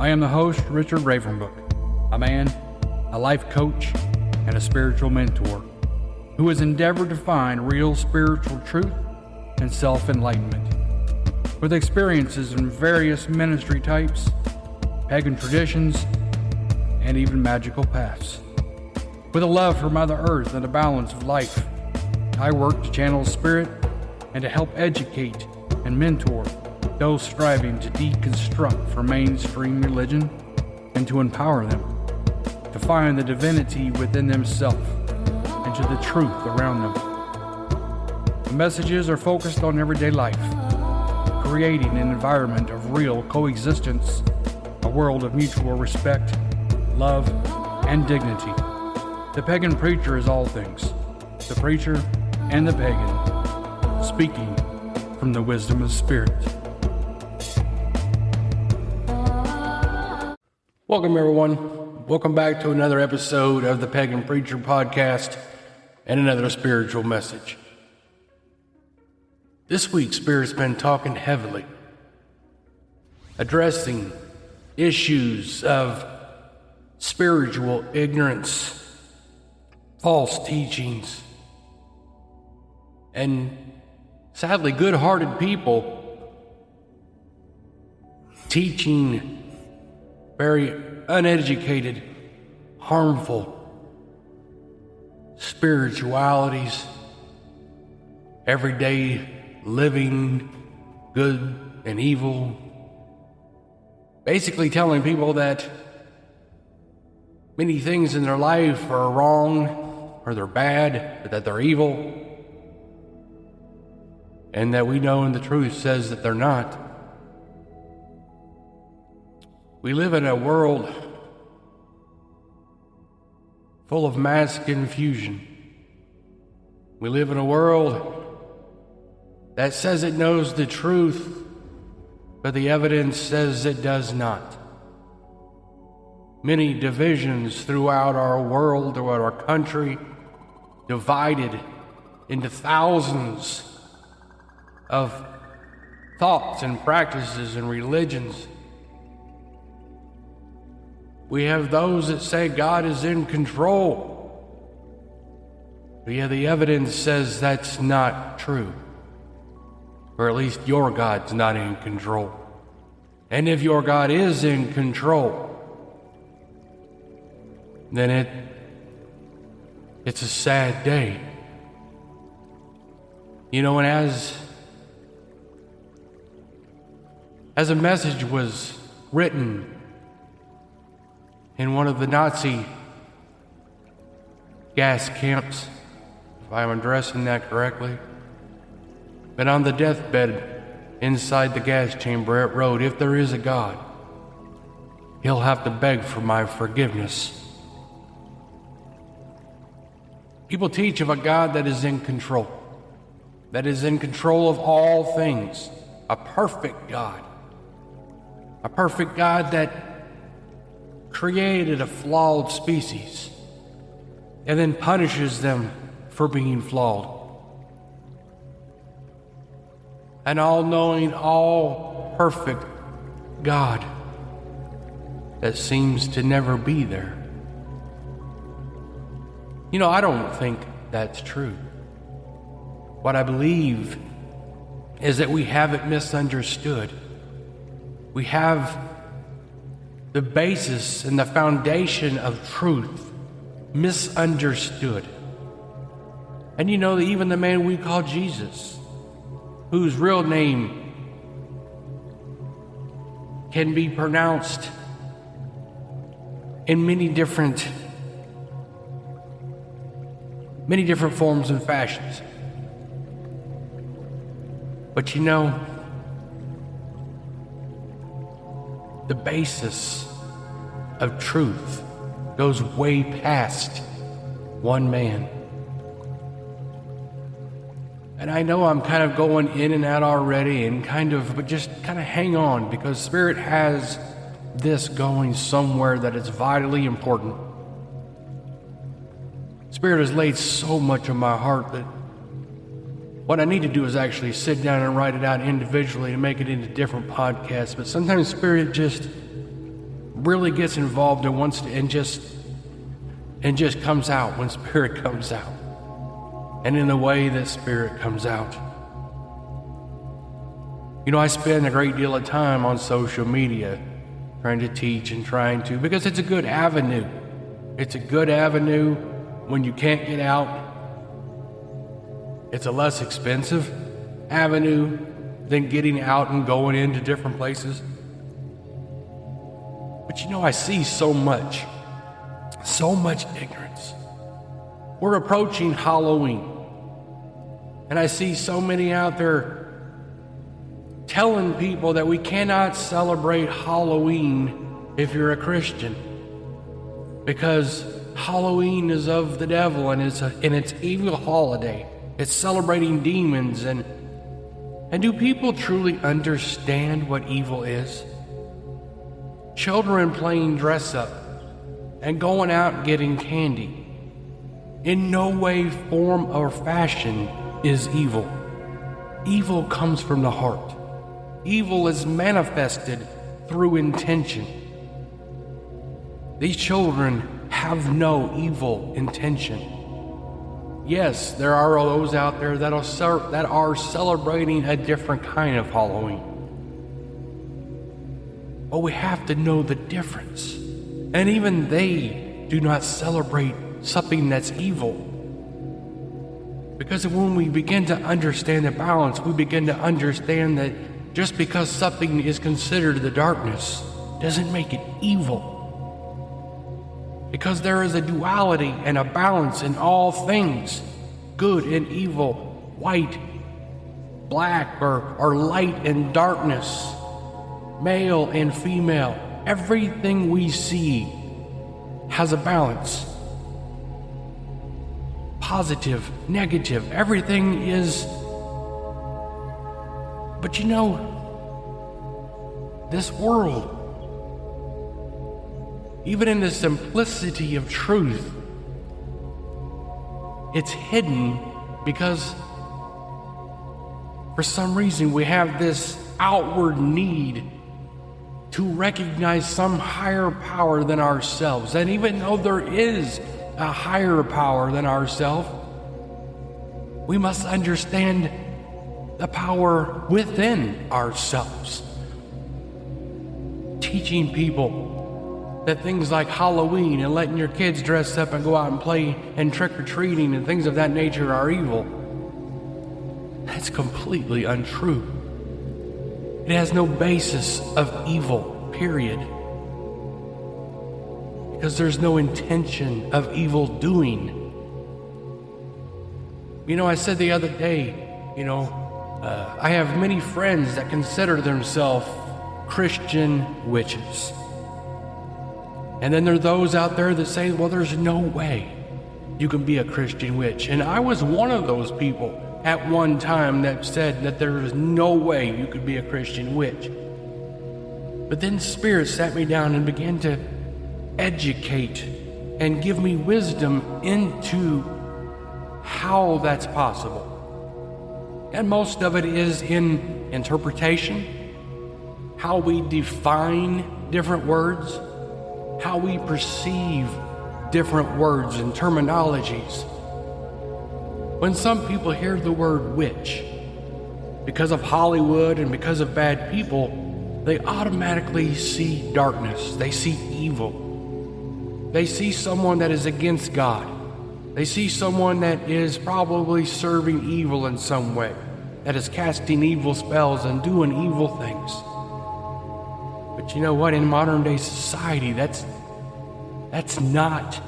I am the host, Richard Ravenbrook, a man, a life coach, and a spiritual mentor who has endeavored to find real spiritual truth and self-enlightenment. With experiences in various ministry types, pagan traditions, and even magical paths. With a love for Mother Earth and a balance of life, I work to channel spirit and to help educate and mentor those striving to deconstruct from mainstream religion and to empower them to find the divinity within themselves and to the truth around them. The messages are focused on everyday life, creating an environment of real coexistence, a world of mutual respect, love, and dignity. The pagan preacher is all things, the preacher and the pagan, speaking from the wisdom of spirit. Welcome, everyone. Welcome back to another episode of the Pagan Preacher Podcast and another spiritual message. This week, Spirit's been talking heavily, addressing issues of spiritual ignorance, false teachings, and sadly, good-hearted people teaching very uneducated, harmful spiritualities, everyday living, good and evil, basically telling people that many things in their life are wrong, or they're bad, or that they're evil, and that we know and the truth says that they're not. We live in a world full of mass confusion. We live in a world that says it knows the truth, but the evidence says it does not. Many divisions throughout our world, throughout our country, divided into thousands of thoughts and practices and religions. We have those that say God is in control, but yet the evidence says that's not true, or at least your God's not in control. And if your God is in control, then it's a sad day. You know, and as a message was written in one of the Nazi gas camps, if I'm addressing that correctly, but on the deathbed inside the gas chamber it wrote, "If there is a God, he'll have to beg for my forgiveness." People teach of a God that is in control, that is in control of all things, a perfect God that created a flawed species and then punishes them for being flawed. An all-knowing, all-perfect God that seems to never be there. You know, I don't think that's true. What I believe is that we have it misunderstood. We have the basis and the foundation of truth misunderstood. And you know that even the man we call Jesus, whose real name can be pronounced in many different forms and fashions. But you know, the basis of truth goes way past one man. And I know I'm kind of going in and out already but just kind of hang on, because Spirit has this going somewhere that is vitally important. Spirit has laid so much on my heart that what I need to do is actually sit down and write it out individually to make it into different podcasts. But sometimes Spirit just really gets involved and wants to, and just comes out when Spirit comes out, and in the way that Spirit comes out. I spend a great deal of time on social media trying to teach and because it's a good avenue. It's a good avenue when you can't get out. It's a less expensive avenue than getting out and going into different places. But I see so much ignorance. We're approaching Halloween, and I see so many out there telling people that we cannot celebrate Halloween if you're a Christian, because Halloween is of the devil and it's an evil holiday. It's celebrating demons, and do people truly understand what evil is? Children playing dress up and going out and getting candy in no way, form, or fashion is evil. Evil comes from the heart. Evil is manifested through intention. These children have no evil intention. Yes, there are those out there that are celebrating a different kind of Halloween. But we have to know the difference. And even they do not celebrate something that's evil. Because when we begin to understand the balance, we begin to understand that just because something is considered the darkness doesn't make it evil. Because there is a duality and a balance in all things, good and evil, white, black, or light and darkness, male and female. Everything we see has a balance. Positive, negative, everything is. But this world, even in the simplicity of truth, it's hidden because for some reason we have this outward need to recognize some higher power than ourselves. And even though there is a higher power than ourselves, we must understand the power within ourselves. Teaching people that things like Halloween and letting your kids dress up and go out and play and trick-or-treating and things of that nature are evil, that's completely untrue. It has no basis of evil, period. Because there's no intention of evil doing. I said the other day, I have many friends that consider themselves Christian witches. And then there are those out there that say, well, there's no way you can be a Christian witch. And I was one of those people at one time that said that there is no way you could be a Christian witch. But then Spirit sat me down and began to educate and give me wisdom into how that's possible. And most of it is in interpretation, how we define different words, how we perceive different words and terminologies. When some people hear the word witch, because of Hollywood and because of bad people, they automatically see darkness. They see evil. They see someone that is against God. They see someone that is probably serving evil in some way, that is casting evil spells and doing evil things. But you know what? In modern day society, that's not,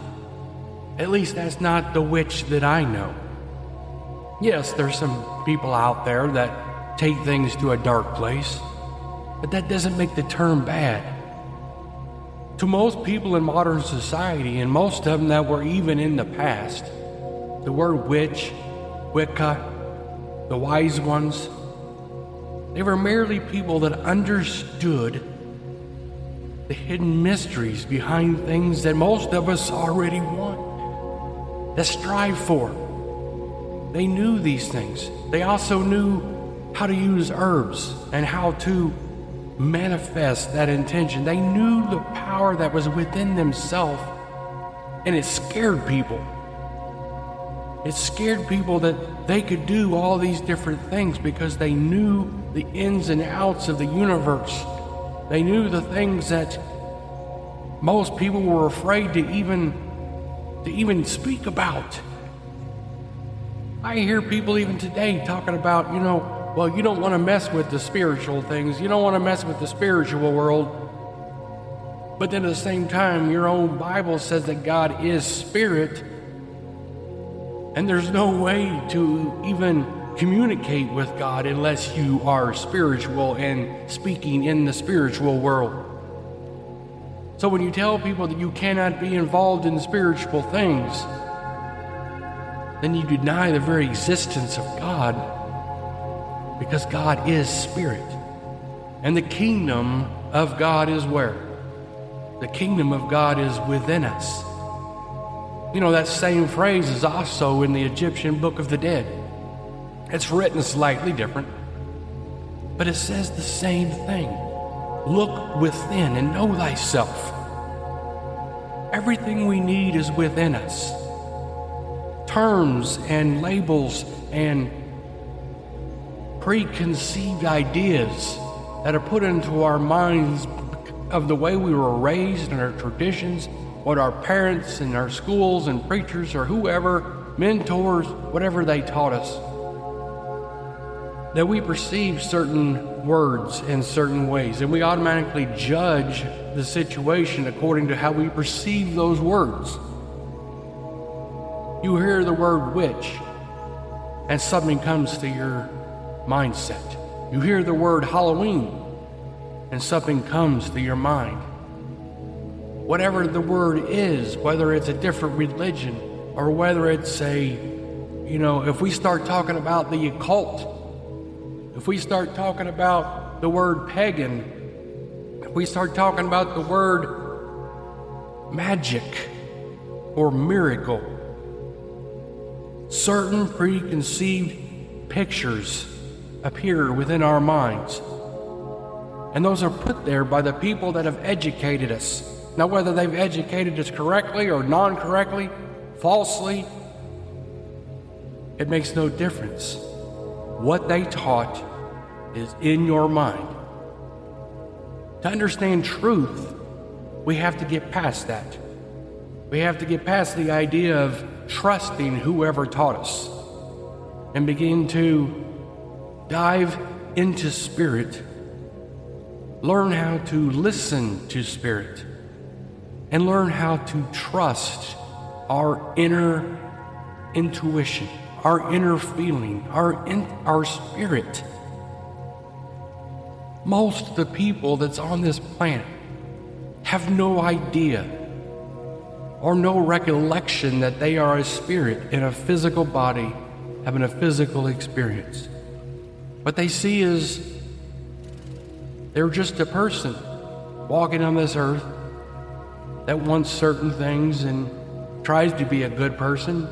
at least that's not the witch that I know. Yes, there's some people out there that take things to a dark place, but that doesn't make the term bad. To most people in modern society, and most of them that were even in the past, the word witch, Wicca, the wise ones, they were merely people that understood the hidden mysteries behind things that most of us already want, that strive for. They knew these things. They also knew how to use herbs and how to manifest that intention. They knew the power that was within themselves, and it scared people. It scared people that they could do all these different things because they knew the ins and outs of the universe. They knew the things that most people were afraid to even speak about. I hear people even today talking about, well, you don't want to mess with the spiritual things. You don't want to mess with the spiritual world. But then at the same time, your own Bible says that God is spirit. And there's no way to even communicate with God unless you are spiritual and speaking in the spiritual world. So when you tell people that you cannot be involved in spiritual things, then you deny the very existence of God, because God is spirit. And the kingdom of God is where? The kingdom of God is within us. That same phrase is also in the Egyptian Book of the Dead. It's written slightly different, but it says the same thing. Look within and know thyself. Everything we need is within us. Terms and labels and preconceived ideas that are put into our minds of the way we were raised and our traditions, what our parents and our schools and preachers or whoever, mentors, whatever they taught us, that we perceive certain words in certain ways, and we automatically judge the situation according to how we perceive those words. You hear the word witch, and something comes to your mindset. You hear the word Halloween, and something comes to your mind. Whatever the word is, whether it's a different religion, or whether it's if we start talking about the occult, if we start talking about the word pagan, if we start talking about the word magic or miracle, certain preconceived pictures appear within our minds. And those are put there by the people that have educated us. Now, whether they've educated us correctly or non-correctly, falsely, it makes no difference. What they taught is in your mind. To understand truth, we have to get past that. We have to get past the idea of trusting whoever taught us and begin to dive into spirit, learn how to listen to spirit, and learn how to trust our inner intuition, our inner feeling, our spirit. Most of the people that's on this planet have no idea or no recollection that they are a spirit in a physical body, having a physical experience. What they see is they're just a person walking on this earth that wants certain things and tries to be a good person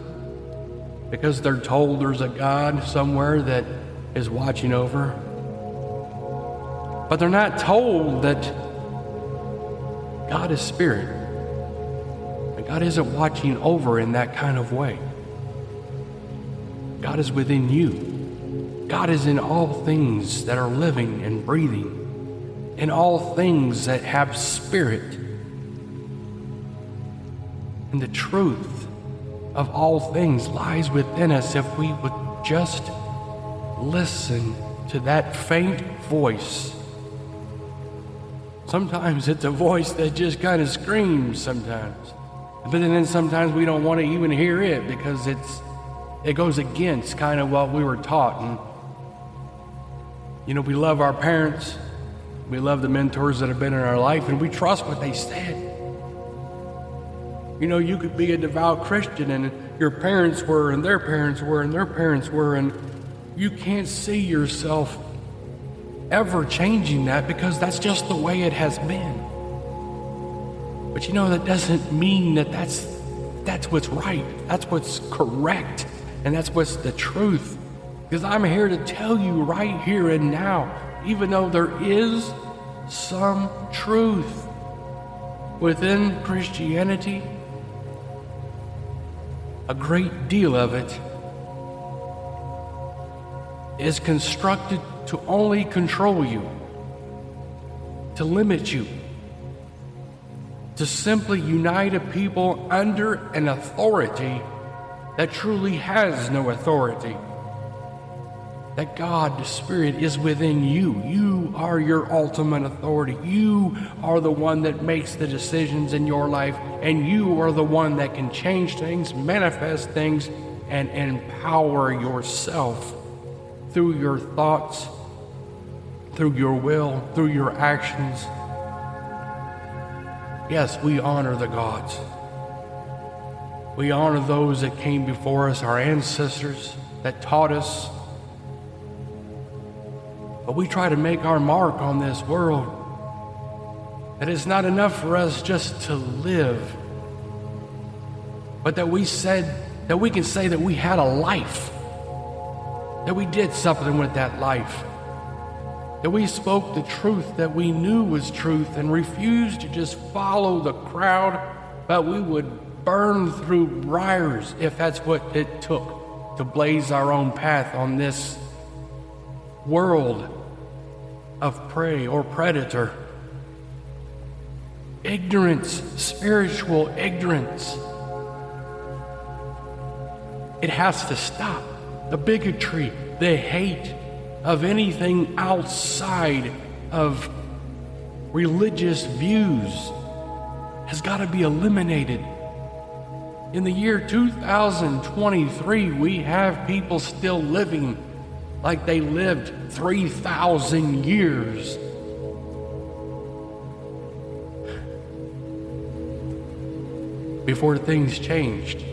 because they're told there's a God somewhere that is watching over. But they're not told that God is spirit. And God isn't watching over in that kind of way. God is within you. God is in all things that are living and breathing, in all things that have spirit. And the truth of all things lies within us if we would just listen to that faint voice. Sometimes it's a voice that just kind of screams sometimes. But then sometimes we don't want to even hear it because it goes against kind of what we were taught. And we love our parents. We love the mentors that have been in our life, and we trust what they said. You could be a devout Christian, and your parents were, and their parents were, and their parents were, and you can't see yourself ever changing that because that's just the way it has been. But that doesn't mean that that's what's right, that's what's correct, and that's what's the truth. Because I'm here to tell you right here and now, even though there is some truth within Christianity, a great deal of it is constructed to only control you, to limit you, to simply unite a people under an authority that truly has no authority. That God, the Spirit, is within you. You are your ultimate authority. You are the one that makes the decisions in your life, and you are the one that can change things, manifest things, and empower yourself through your thoughts, through your will, through your actions. Yes, we honor the gods. We honor those that came before us, our ancestors that taught us. But we try to make our mark on this world. That it's not enough for us just to live, but that we can say that we had a life, that we did something with that life, that we spoke the truth that we knew was truth and refused to just follow the crowd, but we would burn through briars if that's what it took to blaze our own path on this world of prey or predator. Ignorance, spiritual ignorance. It has to stop. The bigotry, the hate of anything outside of religious views has got to be eliminated. In the year 2023, we have people still living like they lived 3,000 years. Before things changed.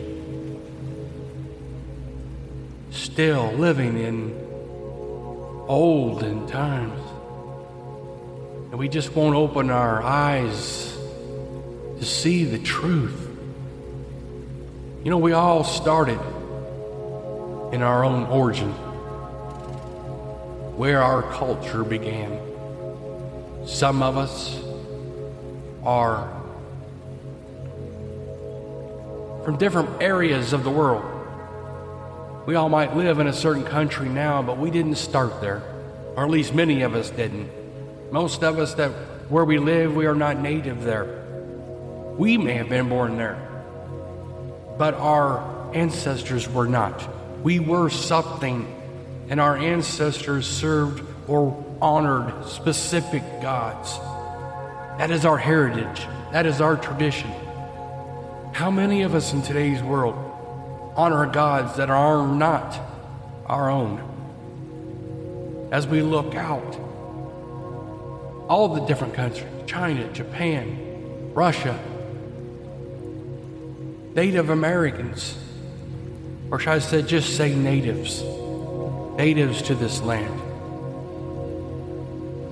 Still living in olden times. And we just won't open our eyes to see the truth. You know, we all started in our own origin, where our culture began. Some of us are from different areas of the world. We all might live in a certain country now, but we didn't start there, or at least many of us didn't. Most of us that where we live, we are not native there. We may have been born there, but our ancestors were not. We were something, and our ancestors served or honored specific gods. That is our heritage. That is our tradition. How many of us in today's world honor gods that are not our own? As we look out, all the different countries, China, Japan, Russia, Native Americans, or should I say just say natives to this land.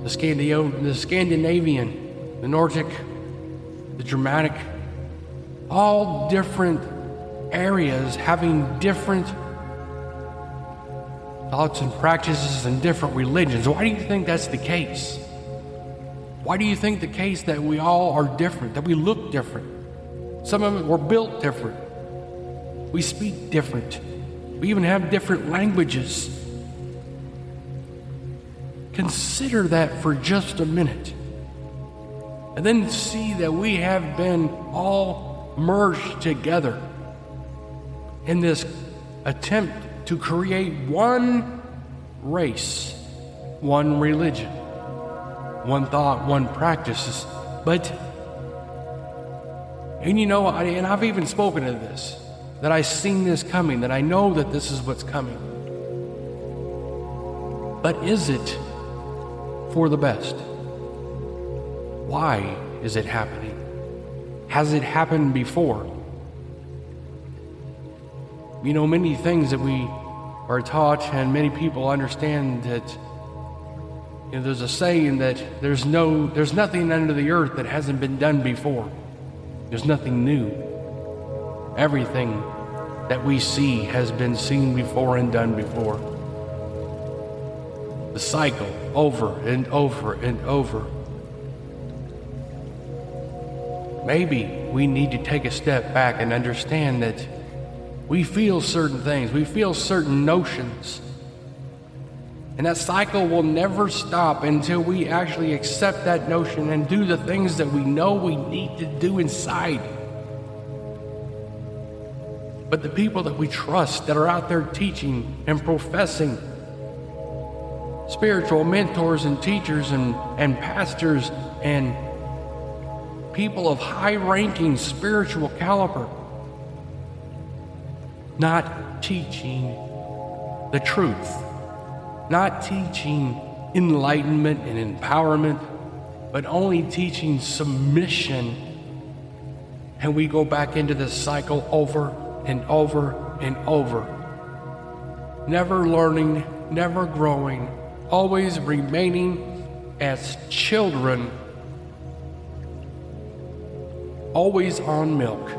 The Scandinavian, the Nordic, the Germanic, all different areas having different thoughts and practices and different religions. Why do you think that's the case? Why do you think the case that we all are different, that we look different? Some of us were built different. We speak different. We even have different languages. Consider that for just a minute. And then see that we have been all merged together in this attempt to create one race, one religion, one thought, one practices. And you know, and I've even spoken of this, that I've seen this coming, that I know that this is what's coming. But is it for the best? Why is it happening? Has it happened before? You know, many things that we are taught, and many people understand that, you know, there's a saying that there's nothing under the earth that hasn't been done before. There's nothing new. Everything that we see has been seen before and done before. The cycle over and over and over. maybe we need to take a step back and understand that we feel certain things, we feel certain notions, and that cycle will never stop until we actually accept that notion and do the things that we know we need to do inside. But the people that we trust that are out there teaching and professing, spiritual mentors and teachers and pastors and people of high-ranking spiritual caliber, not teaching the truth, not teaching enlightenment and empowerment, but only teaching submission. And we go back into this cycle over and over and over, never learning, never growing, always remaining as children, always on milk,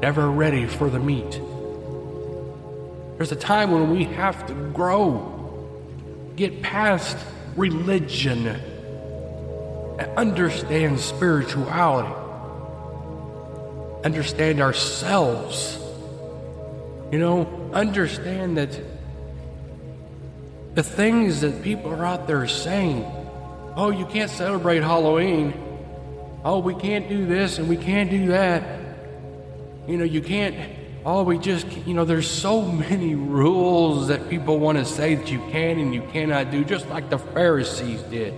never ready for the meat. There's a time when we have to grow, get past religion, and understand spirituality, understand ourselves, understand that the things that people are out there saying, oh, you can't celebrate Halloween, oh, we can't do this and we can't do that, you can't, oh, we just, there's so many rules that people want to say that you can and you cannot do, just like the Pharisees did.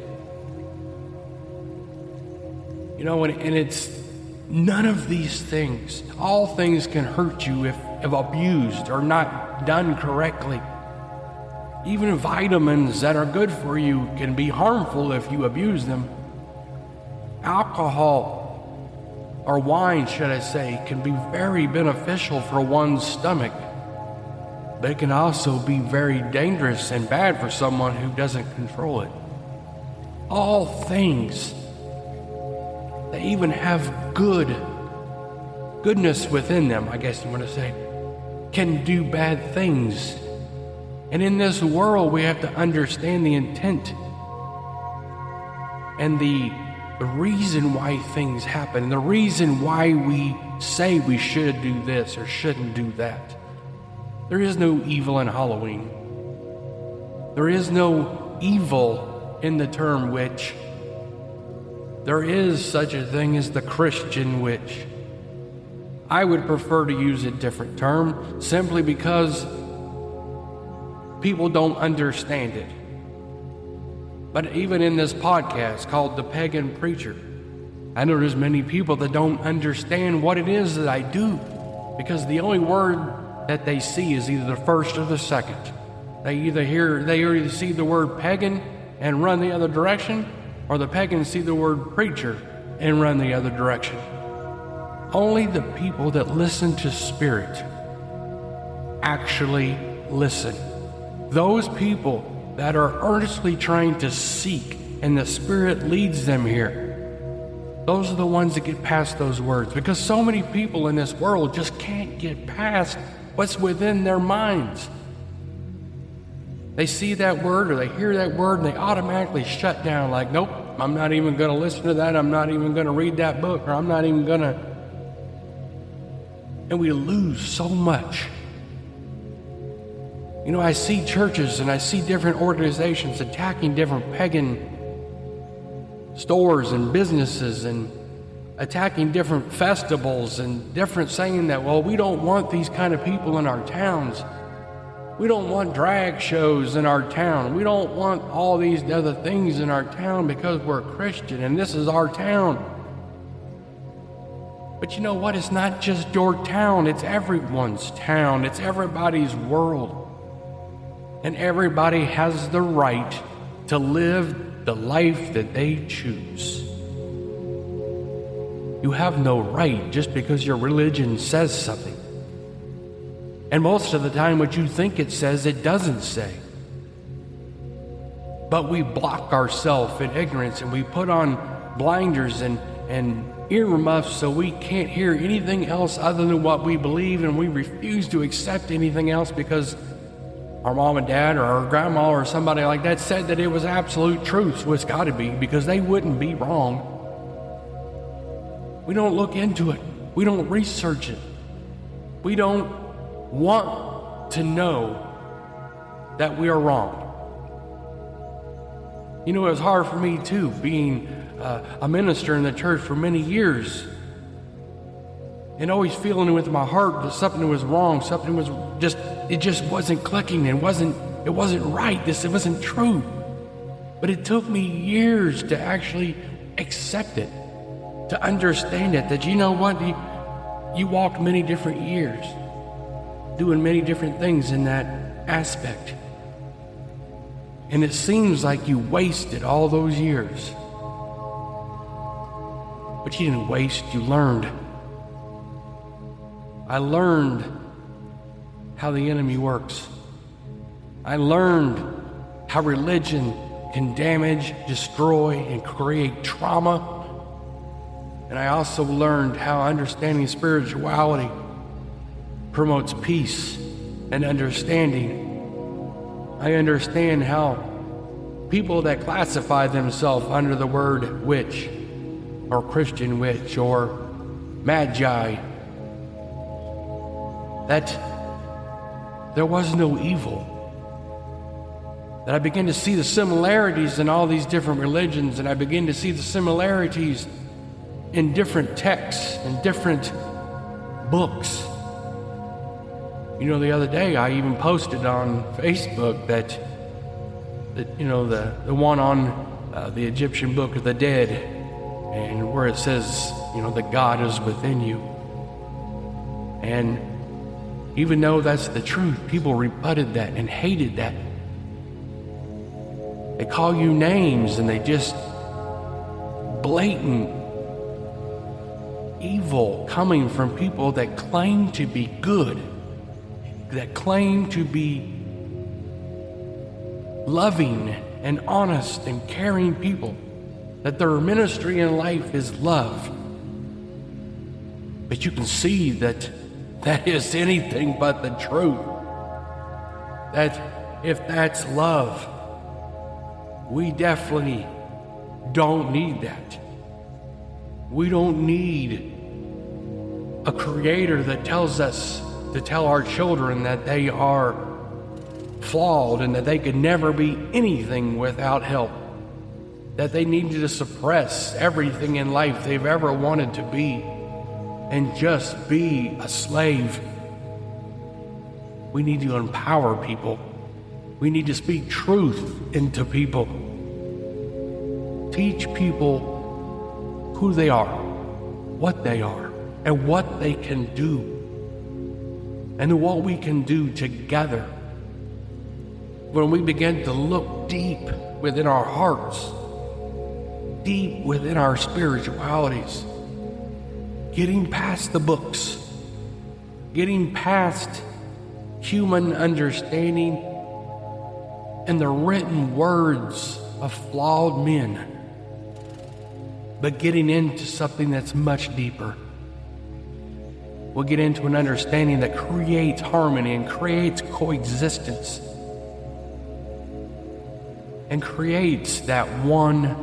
And it's none of these things. All things can hurt you if abused or not done correctly. Even vitamins that are good for you can be harmful if you abuse them. Alcohol, or wine, should I say, can be very beneficial for one's stomach. But it can also be very dangerous and bad for someone who doesn't control it. All things that even have goodness within them, I guess you want to say, can do bad things. And in this world, we have to understand the intent and the reason why things happen, the reason why we say we should do this or shouldn't do that. There is no evil in Halloween. There is no evil in the term witch. There is such a thing as the Christian witch. I would prefer to use a different term simply because people don't understand it. But even in this podcast called The Pagan Preacher, I know there's many people that don't understand what it is that I do, because the only word that they see is either the first or the second. They either see the word pagan and run the other direction, or the pagans see the word preacher and run the other direction. Only the people that listen to Spirit actually listen. Those people that are earnestly trying to seek and the Spirit leads them here, those are the ones that get past those words, because so many people in this world just can't get past what's within their minds. They see that word or they hear that word and they automatically shut down, like, nope, I'm not even going to listen to that, I'm not even going to read that book, or I'm not even going to. And we lose so much. I see churches and I see different organizations attacking different pagan stores and businesses and attacking different festivals and different saying that, well, we don't want these kind of people in our towns. We don't want drag shows in our town. We don't want all these other things in our town because we're Christian and this is our town. But you know what? It's not just your town. It's everyone's town. It's everybody's world. And everybody has the right to live the life that they choose. You have no right just because your religion says something. And most of the time what you think it says, it doesn't say. But we block ourselves in ignorance and we put on blinders and earmuffs so we can't hear anything else other than what we believe, and we refuse to accept anything else because our mom and dad or our grandma or somebody like that said that it was absolute truth. So it's got to be, because they wouldn't be wrong. We don't look into it. We don't research it. We don't want to know that we are wrong. You know, it was hard for me too, being a minister in the church for many years, and always feeling with my heart that something was wrong, something was it just wasn't clicking, it wasn't right, it wasn't true. But it took me years to actually accept it, to understand it, that you know what, you walked many different years doing many different things in that aspect. And it seems like you wasted all those years. But you didn't waste, you learned. I learned how the enemy works. I learned how religion can damage, destroy, and create trauma. And I also learned how understanding spirituality promotes peace and understanding. I understand how people that classify themselves under the word witch, or Christian witch, or magi, that there was no evil. That I begin to see the similarities in all these different religions, and I begin to see the similarities in different texts and different books. You know, the other day I even posted on Facebook that you know, the one on the Egyptian Book of the Dead, and where it says, you know, that God is within you. And even though that's the truth, people rebutted that and hated that. They call you names, and they just blatant evil coming from people that claim to be good, that claim to be loving and honest and caring people, that their ministry in life is love. But you can see that that is anything but the truth. That if that's love, we definitely don't need that. We don't need a creator that tells us to tell our children that they are flawed and that they could never be anything without help, that they need to suppress everything in life they've ever wanted to be and just be a slave. We need to empower people. We need to speak truth into people. Teach people who they are, what they are, and what they can do, and what we can do together. When we begin to look deep within our hearts, deep within our spiritualities, getting past the books, getting past human understanding and the written words of flawed men, but getting into something that's much deeper. We'll get into an understanding that creates harmony and creates coexistence and creates that one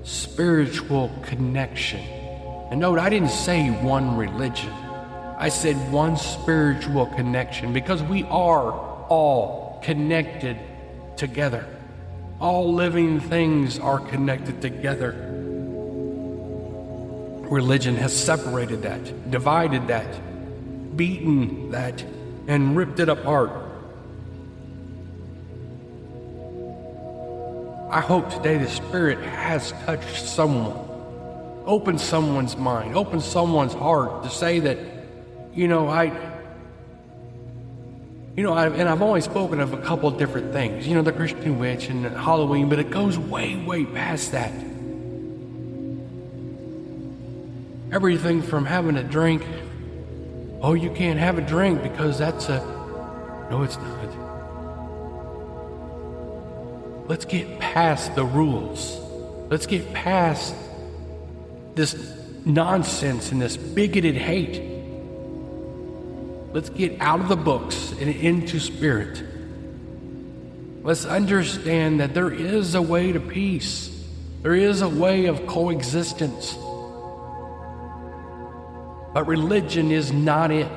spiritual connection. And note, I didn't say one religion. I said one spiritual connection, because we are all connected together. All living things are connected together. Religion has separated that, divided that, beaten that, and ripped it apart. I hope today the Spirit has touched someone, opened someone's mind, opened someone's heart to say that, I've only spoken of a couple of different things, the Christian witch and Halloween, but it goes way, way past that. Everything from having a drink, oh, you can't have a drink because no, it's not. Let's get past the rules. Let's get past this nonsense and this bigoted hate. Let's get out of the books and into spirit. Let's understand that there is a way to peace. There is a way of coexistence. But religion is not it.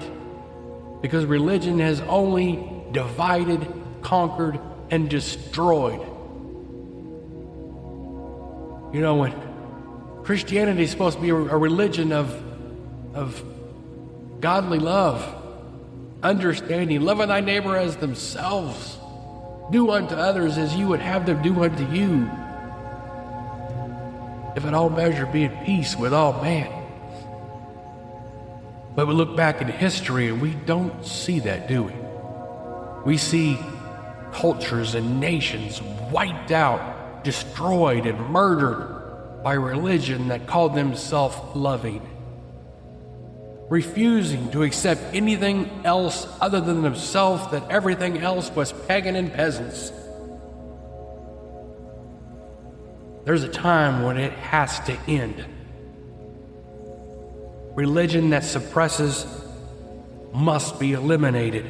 Because religion has only divided, conquered, and destroyed. You know, when Christianity is supposed to be a religion of godly love, understanding, loving thy neighbor as themselves. Do unto others as you would have them do unto you. If in all measure be at peace with all men. But we look back in history and we don't see that, do we? We see cultures and nations wiped out, destroyed, and murdered by religion that called themselves loving, refusing to accept anything else other than themselves, that everything else was pagan and peasants. There's a time when it has to end. Religion that suppresses must be eliminated.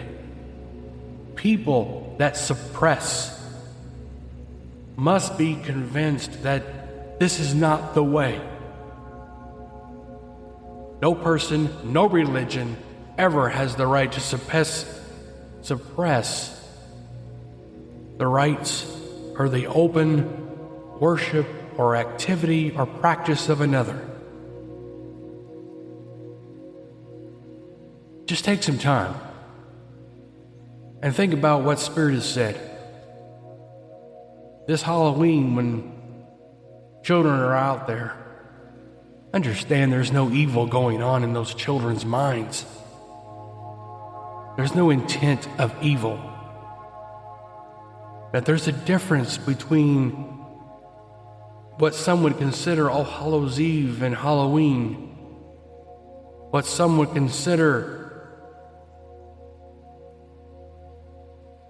People that suppress must be convinced that this is not the way. No person, no religion ever has the right to suppress the rights or the open worship or activity or practice of another. Just take some time and think about what Spirit has said. This Halloween, when children are out there, understand there's no evil going on in those children's minds. There's no intent of evil. That there's a difference between what some would consider All Hallows Eve and Halloween, what some would consider,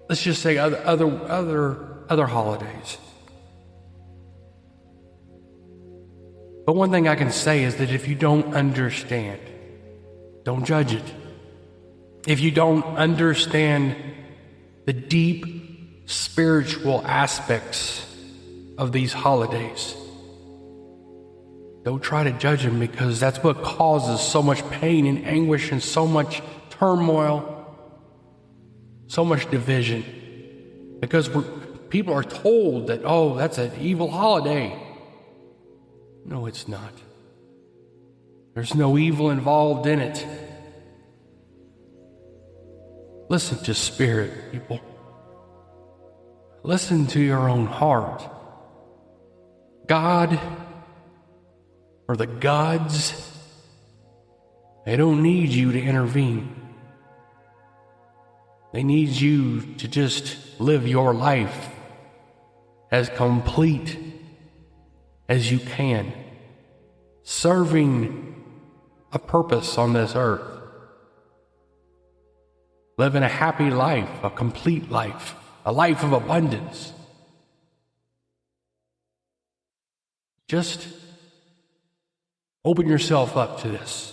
let's just say other holidays. But one thing I can say is that if you don't understand, don't judge it. If you don't understand the deep spiritual aspects of these holidays, don't try to judge them, because that's what causes so much pain and anguish and so much turmoil, so much division. Because people are told that, oh, that's an evil holiday. No, it's not. There's no evil involved in it. Listen to Spirit, people. Listen to your own heart. God, or the gods, they don't need you to intervene. They need you to just live your life as complete as you can, serving a purpose on this earth, living a happy life, a complete life, a life of abundance. Just open yourself up to this.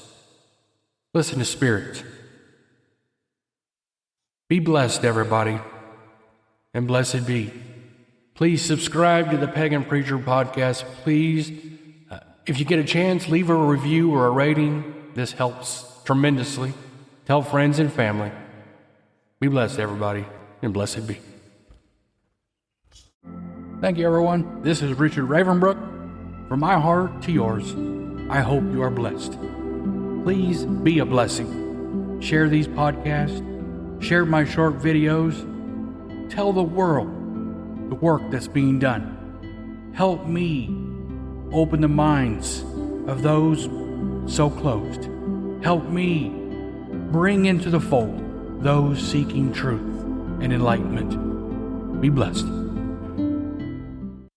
Listen to Spirit. Be blessed, everybody, and blessed be. Please subscribe to the Pagan Preacher Podcast. Please, if you get a chance, leave a review or a rating. This helps tremendously. Tell friends and family. Be blessed, everybody, and blessed be. Thank you, everyone. This is Richard Ravenbrook. From my heart to yours, I hope you are blessed. Please be a blessing. Share these podcasts. Share my short videos. Tell the world the work that's being done. Help me open the minds of those so closed. Help me bring into the fold those seeking truth and enlightenment. Be blessed.